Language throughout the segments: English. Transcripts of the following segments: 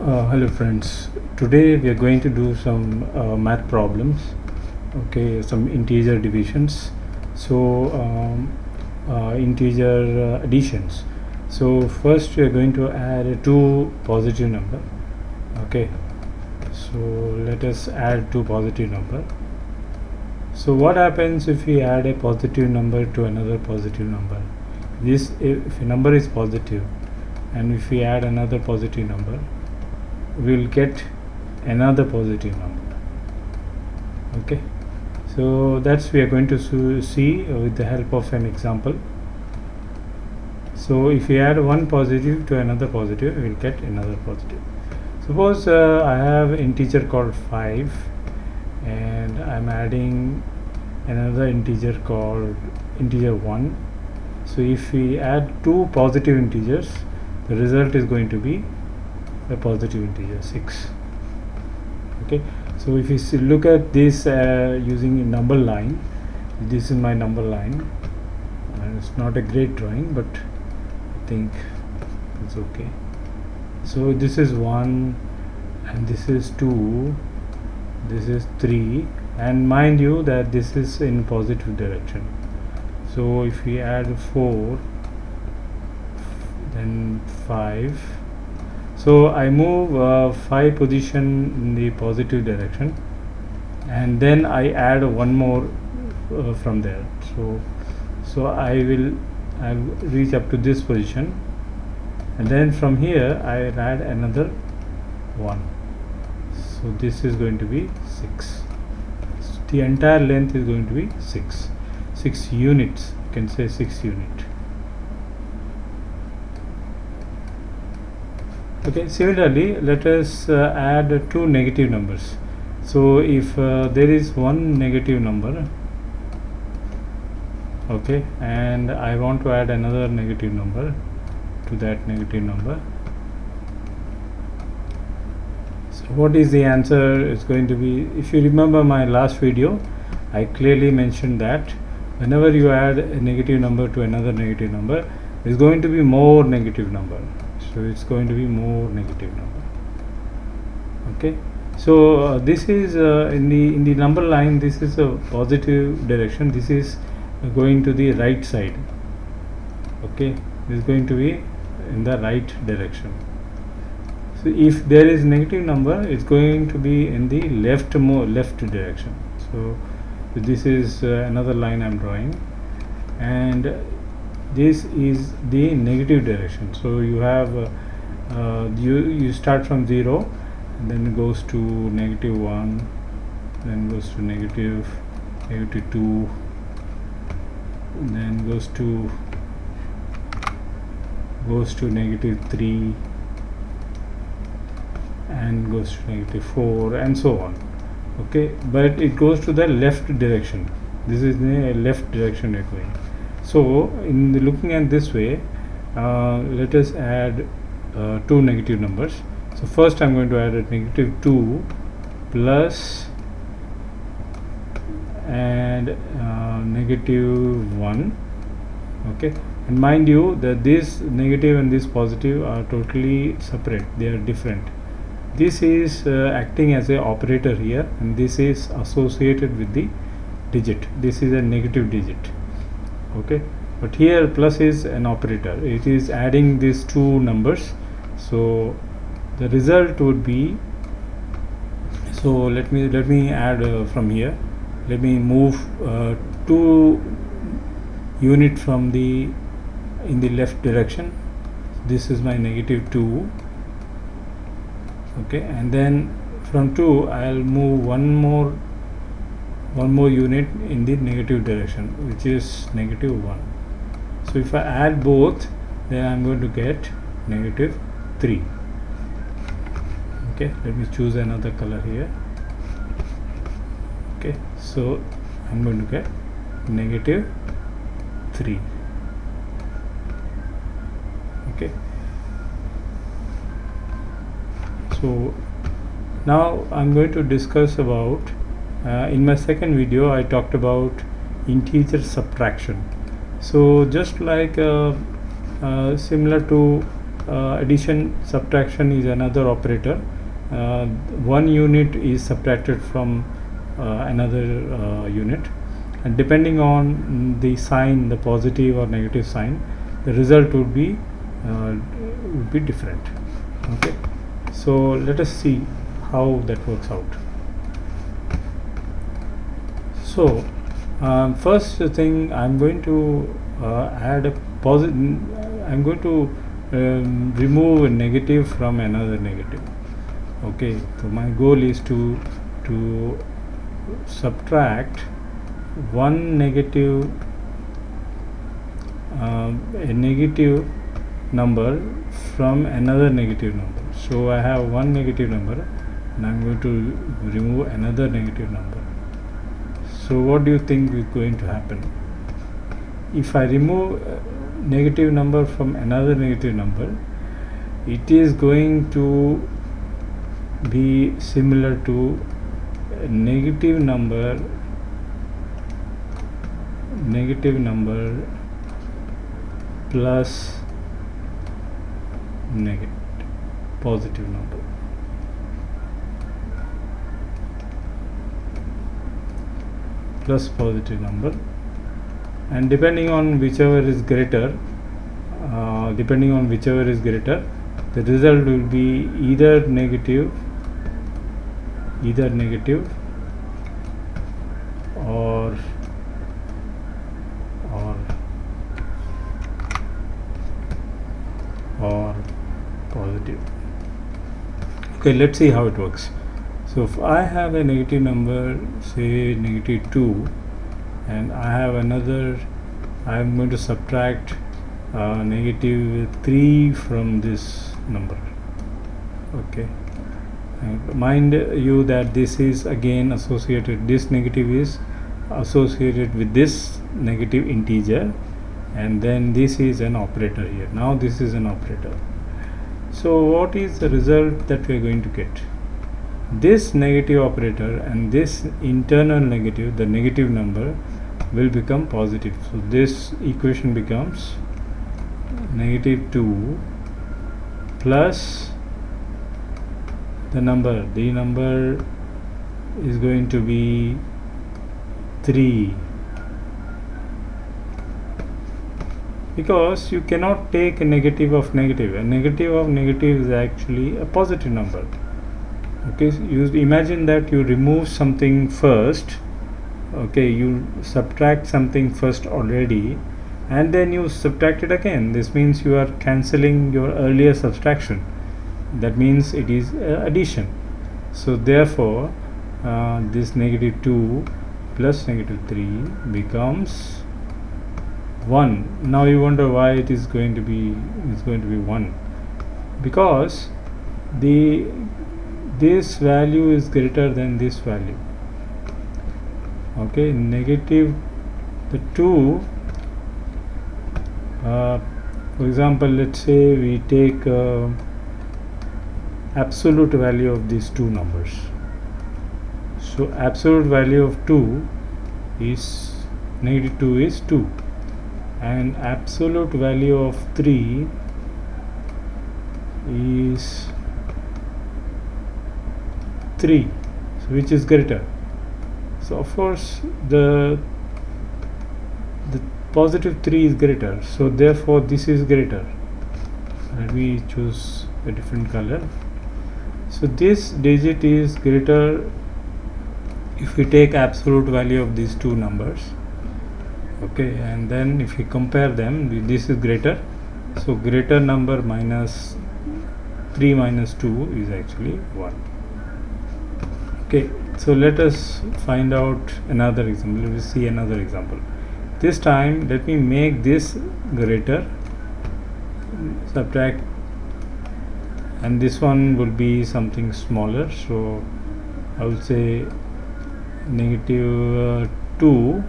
Hello friends, today we are going to do some math problems, okay, some integer divisions, so integer additions. So first we are going to add two positive number, okay, so let us add two positive number. So what happens if we add a positive number to another positive number? This, if a number is positive and if we add another positive number, we'll get another positive number. Okay, so that's we are going to see with the help of an example. So if we add one positive to another positive, we'll get another positive. Suppose I have integer called 5 and I'm adding another integer called integer 1. So if we add two positive integers, the result is going to be a positive integer 6. Okay, so if you look at this using a number line, this is my number line, and it's not a great drawing, but I think it's okay. So this is 1 and this is 2, this is 3, and mind you that this is in positive direction. So if we add 4, then 5, so I move 5 position in the positive direction, and then I add one more from there. So I'll reach up to this position, and then from here I add another 1. So this is going to be 6. So the entire length is going to be 6 units. You can say 6 unit. Okay, similarly let us add two negative numbers. So if there is one negative number, okay, and I want to add another negative number to that negative number, so what is the answer? It's going to be, if you remember my last video, I clearly mentioned that whenever you add a negative number to another negative number, it's going to be more negative number. So it's going to be more negative number. Okay, so this is in the number line, this is a positive direction, this is going to the right side. Okay, this is going to be in the right direction. So if there is negative number, it's going to be in the left direction. So this is another line I'm drawing, and this is the negative direction. So you have you start from 0, and then it goes to -1, then goes to negative 2, then goes to -3, and goes to -4, and so on. Okay, but it goes to the left direction. This is the left direction we're going. So in looking at this way, let us add two negative numbers. So first I'm going to add a -2 plus and -1. Okay, and mind you that this negative and this positive are totally separate, they are different. This is acting as a operator here, and this is associated with the digit. This is a negative digit. Okay, but here plus is an operator, it is adding these two numbers. So the result would be, so let me add from here, let me move 2 unit from the in the left direction. This is my -2. Okay, and then from 2 I'll move one more unit in the negative direction, which is -1. So if I add both, then I'm going to get -3. Okay, let me choose another color here. Okay, so I'm going to get -3. Okay, so now I'm going to discuss about in my second video I talked about integer subtraction. So just like similar to addition subtraction is another operator. One unit is subtracted from another unit, and depending on the sign, the positive or negative sign, the result would be different. Okay, so let us see how that works out. So first thing, I'm going to add a positive. I'm going to remove a negative from another negative. Okay, so my goal is to subtract one negative a negative number from another negative number. So I have one negative number and I'm going to remove another negative number. So what do you think is going to happen? If I remove a negative number from another negative number, it is going to be similar to a negative number plus positive number. Plus positive number, and depending on whichever is greater, the result will be either negative or positive. Okay, let's see how it works. So if I have a negative number, say -2, and I have another, I am going to subtract -3 from this number. Okay, and mind you that this is again associated, this negative is associated with this negative integer, and then this is an operator here. Now this is an operator. So what is the result that we are going to get? This negative operator and this internal negative, the negative number, will become positive. So this equation becomes -2 plus the number is going to be 3, because you cannot take a negative of negative. A negative of negative is actually a positive number. Okay, so you imagine that you remove something first. Okay, you subtract something first already, and then you subtract it again. This means you are cancelling your earlier subtraction. That means it is addition. So therefore this -2 plus -3 becomes 1. Now you wonder why it is going to be 1, because this value is greater than this value. Okay, the 2, for example, let's say we take absolute value of these two numbers. So absolute value of 2 is -2 is 2, and absolute value of 3 is 3. So which is greater? So of course the positive 3 is greater, so therefore this is greater. Let me choose a different color. So this digit is greater if we take absolute value of these two numbers. Okay, and then if we compare them, this is greater, so greater number minus 3 minus 2 is actually 1. Okay, so let us find out another example. Let us see another example. This time let me make this greater, subtract, and this one will be something smaller. So I will say -2,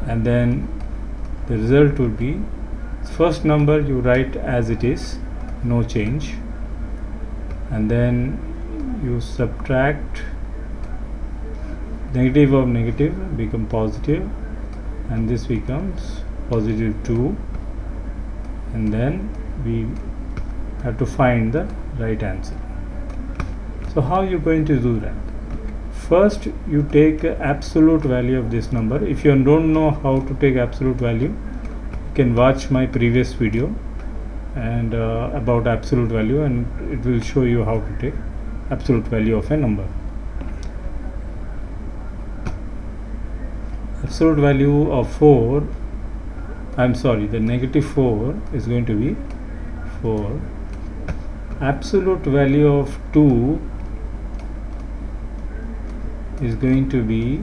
and then the result will be, first number you write as it is, no change, and then you subtract negative of negative, become positive, and this becomes +2, and then we have to find the right answer. So how you going to do that? First you take absolute value of this number. If you don't know how to take absolute value, you can watch my previous video and about absolute value, and it will show you how to take absolute value of a number. Absolute value of 4, the negative 4 is going to be 4. Absolute value of 2 is going to be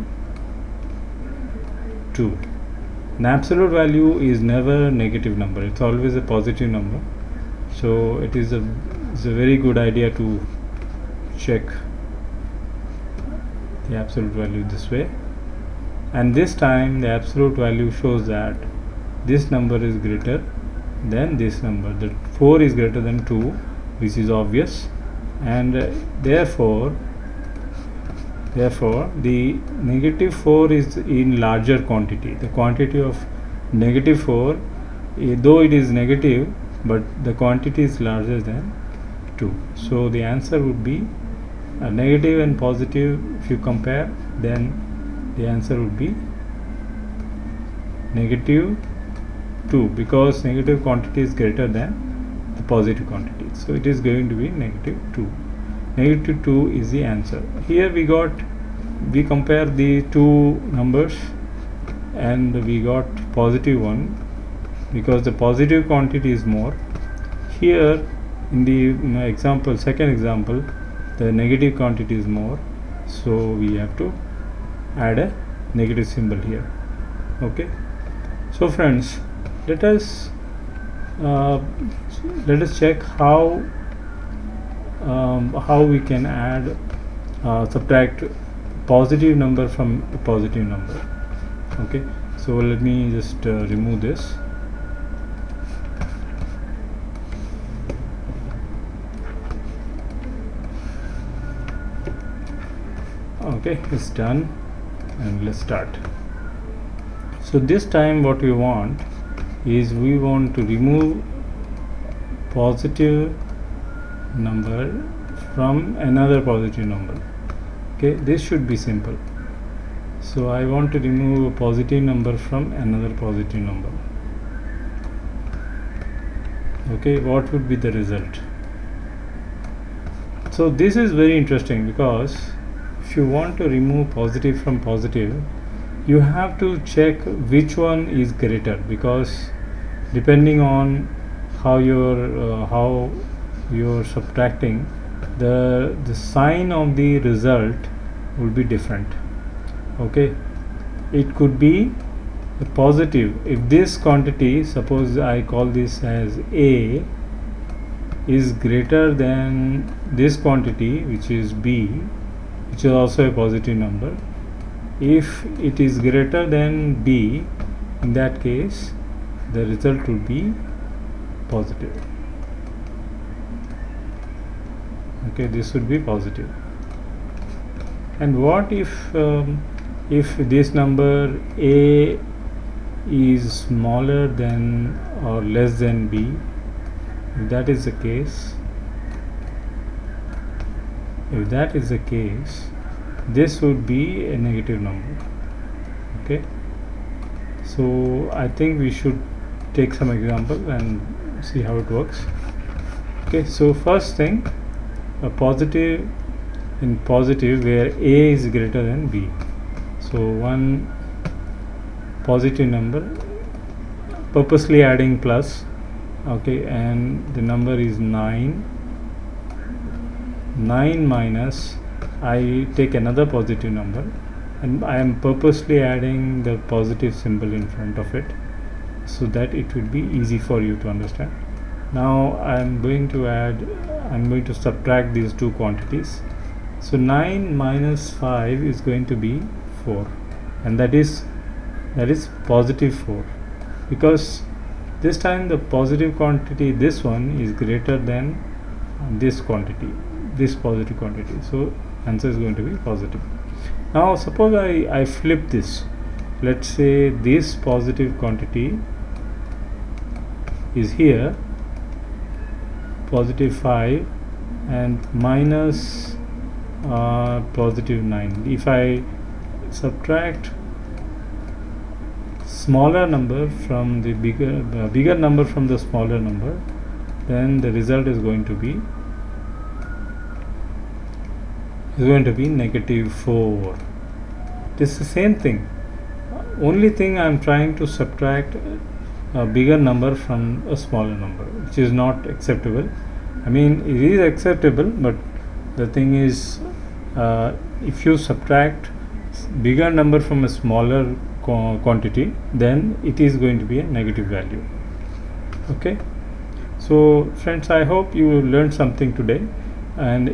2. An absolute value is never a negative number, it's always a positive number. So it is a very good idea to check the absolute value this way. And this time the absolute value shows that this number is greater than this number. The 4 is greater than 2, which is obvious, and therefore the negative 4 is in larger quantity. The quantity of negative 4, though it is negative, but the quantity is larger than 2. So the answer would be negative and positive. If you compare, then the answer would be negative 2, because negative quantity is greater than the positive quantity. So it is going to be negative 2. Negative 2 is the answer. Here we compare the two numbers and we got positive 1 because the positive quantity is more. Here in the example, second example, the negative quantity is more, so we have to add a negative symbol here. Okay, so friends, let us check how we can add subtract positive number from a positive number. Okay, so let me just remove this. Okay, it's done, and let's start. So this time what we want is we want to remove positive number from another positive number. Okay, this should be simple. So I want to remove a positive number from another positive number. Okay, what would be the result? So this is very interesting, because if you want to remove positive from positive, you have to check which one is greater, because depending on how you're subtracting, the sign of the result will be different. Okay, it could be a positive if this quantity, suppose I call this as A, is greater than this quantity, which is B, which is also a positive number. If it is greater than B, in that case the result would be positive. Okay, this would be positive. And what if this number A is smaller than or less than B? If that is the case, this would be a negative number. Okay, so I think we should take some example and see how it works. Okay, so first thing, a positive in positive where A is greater than B. So one positive number, purposely adding plus. Okay, and the number is 9 minus, I take another positive number and I am purposely adding the positive symbol in front of it so that it would be easy for you to understand. Now I am going to subtract these two quantities. So 9 minus 5 is going to be 4, and that is positive 4, because this time the positive quantity, this one, is greater than this quantity, this positive quantity. So answer is going to be positive. Now suppose I flip this. Let's say this positive quantity is here positive 5 and minus positive 9. If I subtract smaller number from the bigger number from the smaller number, then the result is going to be negative 4. It is the same thing. Only thing I am trying to subtract a bigger number from a smaller number, which is not acceptable. I mean, it is acceptable, but the thing is, if you subtract bigger number from a smaller quantity, then it is going to be a negative value. Okay, so friends, I hope you learned something today, and